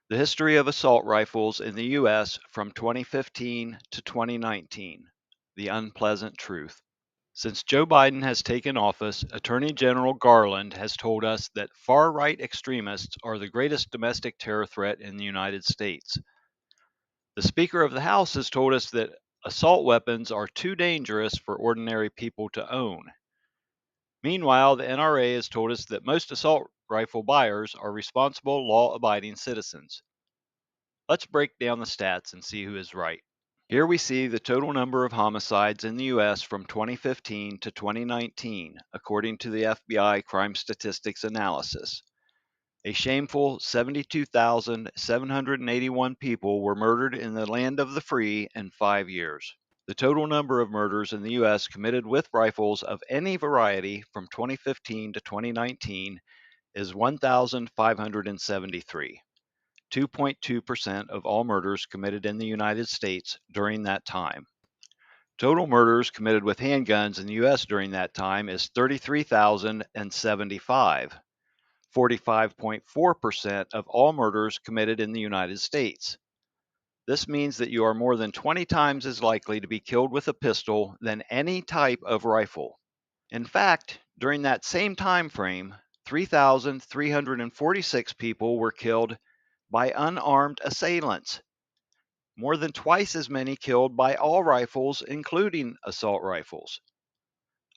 The history of assault rifles in the U.S. from 2015 to 2019. The unpleasant truth. Since Joe Biden has taken office, Attorney General Garland has told us that far-right extremists are the greatest domestic terror threat in the United States. The Speaker of the House has told us that assault weapons are too dangerous for ordinary people to own. Meanwhile, the NRA has told us that most assault rifle buyers are responsible, law-abiding citizens. Let's break down the stats and see who is right. Here we see the total number of homicides in the U.S. from 2015 to 2019, according to the FBI Crime Statistics Analysis. A shameful 72,781 people were murdered in the land of the free in 5 years. The total number of murders in the U.S. committed with rifles of any variety from 2015 to 2019 is 1,573. 2.2% of all murders committed in the United States during that time. Total murders committed with handguns in the U.S. during that time is 33,075, 45.4% of all murders committed in the United States. This means that you are more than 20 times as likely to be killed with a pistol than any type of rifle. In fact, during that same time frame, 3,346 people were killed by unarmed assailants, more than twice as many killed by all rifles, including assault rifles.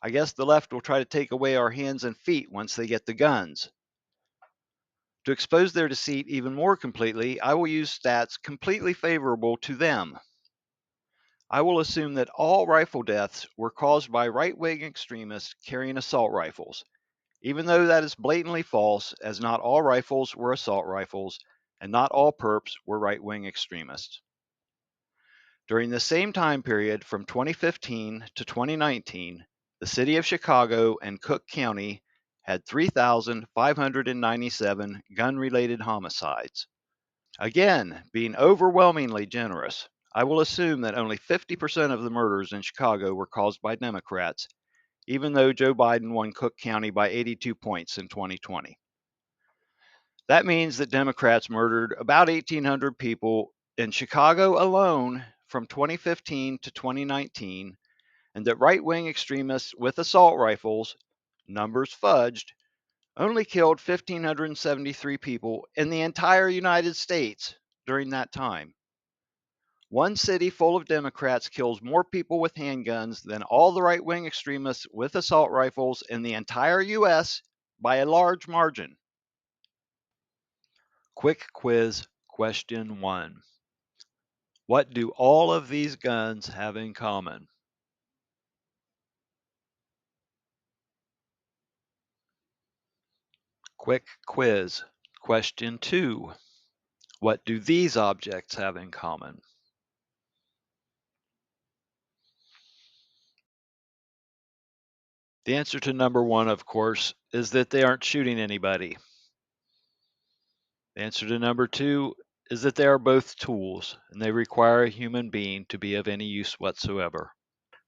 I guess the left will try to take away our hands and feet once they get the guns. To expose their deceit even more completely, I will use stats completely favorable to them. I will assume that all rifle deaths were caused by right-wing extremists carrying assault rifles, even though that is blatantly false, as not all rifles were assault rifles, and not all perps were right-wing extremists. During the same time period from 2015 to 2019, the city of Chicago and Cook County had 3,597 gun-related homicides. Again, being overwhelmingly generous, I will assume that only 50% of the murders in Chicago were caused by Democrats, even though Joe Biden won Cook County by 82 points in 2020. That means that Democrats murdered about 1,800 people in Chicago alone from 2015 to 2019, and that right-wing extremists with assault rifles, numbers fudged, only killed 1,573 people in the entire United States during that time. One city full of Democrats kills more people with handguns than all the right-wing extremists with assault rifles in the entire U.S. by a large margin. Quick quiz question 1. What do all of these guns have in common? Quick quiz question 2. What do these objects have in common? The answer to number 1, of course, is that they aren't shooting anybody. The answer to number 2 is that they are both tools, and they require a human being to be of any use whatsoever.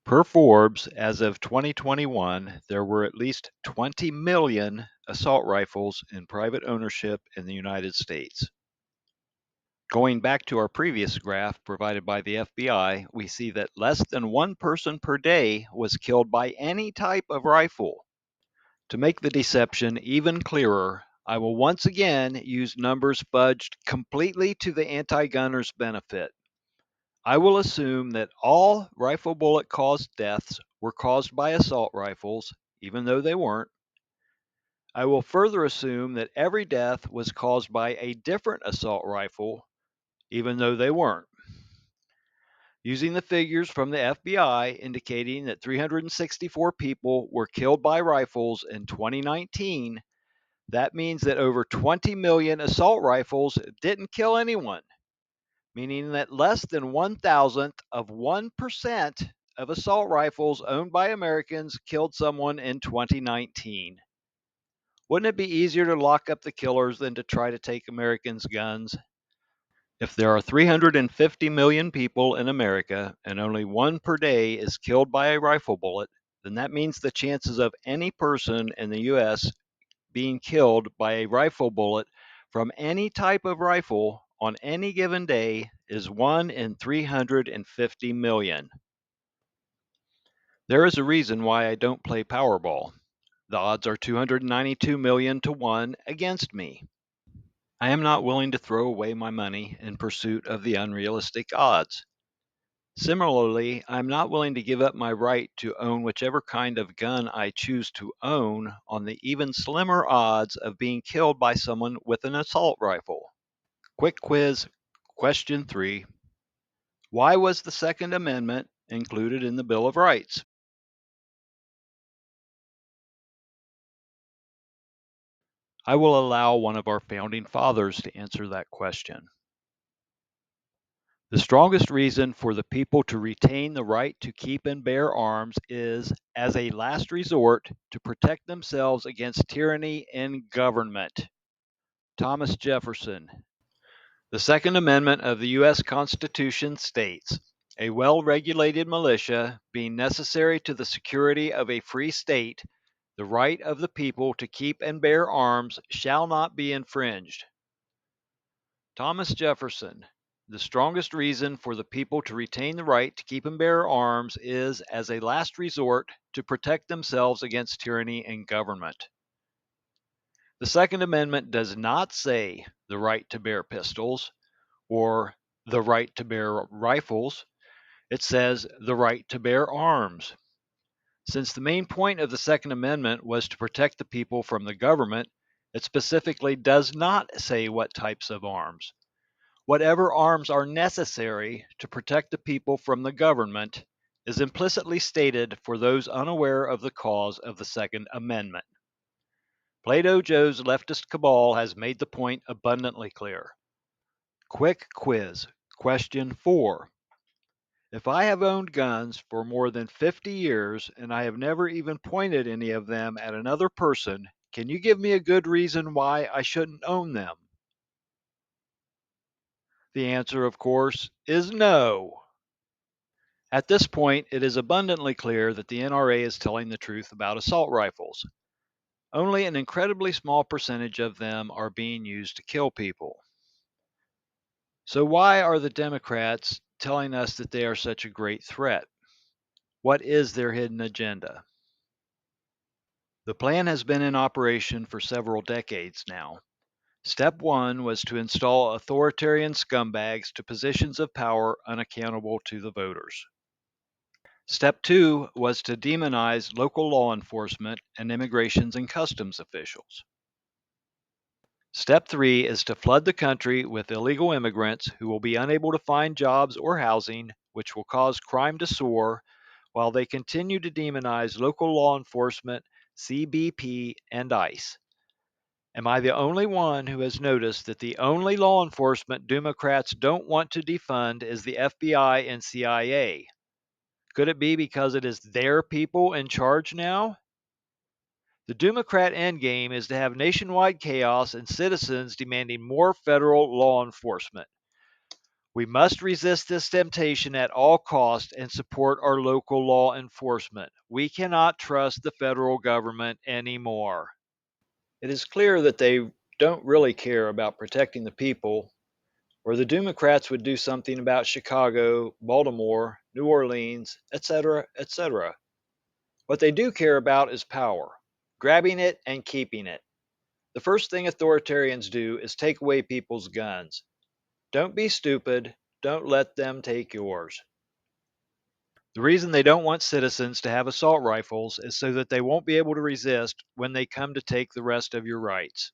Per Forbes, as of 2021, there were at least 20 million assault rifles in private ownership in the United States. Going back to our previous graph provided by the FBI, we see that less than one person per day was killed by any type of rifle. To make the deception even clearer, I will once again use numbers fudged completely to the anti-gunner's benefit. I will assume that all rifle bullet caused deaths were caused by assault rifles, even though they weren't. I will further assume that every death was caused by a different assault rifle, even though they weren't. Using the figures from the FBI indicating that 364 people were killed by rifles in 2019, that means that over 20 million assault rifles didn't kill anyone, meaning that less than 1,000th of 1% of assault rifles owned by Americans killed someone in 2019. Wouldn't it be easier to lock up the killers than to try to take Americans' guns? If there are 350 million people in America and only one per day is killed by a rifle bullet, then that means the chances of any person in the U.S. being killed by a rifle bullet from any type of rifle on any given day is 1 in 350 million. There is a reason why I don't play Powerball. The odds are 292 million to 1 against me. I am not willing to throw away my money in pursuit of the unrealistic odds. Similarly, I am not willing to give up my right to own whichever kind of gun I choose to own on the even slimmer odds of being killed by someone with an assault rifle. Quick quiz, question 3. Why was the Second Amendment included in the Bill of Rights? I will allow one of our founding fathers to answer that question. The strongest reason for the people to retain the right to keep and bear arms is, as a last resort, to protect themselves against tyranny in government. Thomas Jefferson. The Second Amendment of the U.S. Constitution states, "A well-regulated militia being necessary to the security of a free state, the right of the people to keep and bear arms shall not be infringed." Thomas Jefferson. The strongest reason for the people to retain the right to keep and bear arms is, as a last resort, to protect themselves against tyranny in government. The Second Amendment does not say the right to bear pistols or the right to bear rifles. It says the right to bear arms. Since the main point of the Second Amendment was to protect the people from the government, it specifically does not say what types of arms. Whatever arms are necessary to protect the people from the government is implicitly stated for those unaware of the cause of the Second Amendment. Plato Joe's leftist cabal has made the point abundantly clear. Quick quiz, question 4. If I have owned guns for more than 50 years and I have never even pointed any of them at another person, can you give me a good reason why I shouldn't own them? The answer, of course, is no. At this point, it is abundantly clear that the NRA is telling the truth about assault rifles. Only an incredibly small percentage of them are being used to kill people. So why are the Democrats telling us that they are such a great threat? What is their hidden agenda? The plan has been in operation for several decades now. Step 1 was to install authoritarian scumbags to positions of power unaccountable to the voters. Step 2 was to demonize local law enforcement and immigrations and customs officials. Step 3 is to flood the country with illegal immigrants who will be unable to find jobs or housing, which will cause crime to soar, while they continue to demonize local law enforcement, CBP, and ICE. Am I the only one who has noticed that the only law enforcement Democrats don't want to defund is the FBI and CIA? Could it be because it is their people in charge now? The Democrat endgame is to have nationwide chaos and citizens demanding more federal law enforcement. We must resist this temptation at all costs and support our local law enforcement. We cannot trust the federal government anymore. It is clear that they don't really care about protecting the people, or the Democrats would do something about Chicago, Baltimore, New Orleans, etc., etc. What they do care about is power, grabbing it and keeping it. The first thing authoritarians do is take away people's guns. Don't be stupid. Don't let them take yours. The reason they don't want citizens to have assault rifles is so that they won't be able to resist when they come to take the rest of your rights.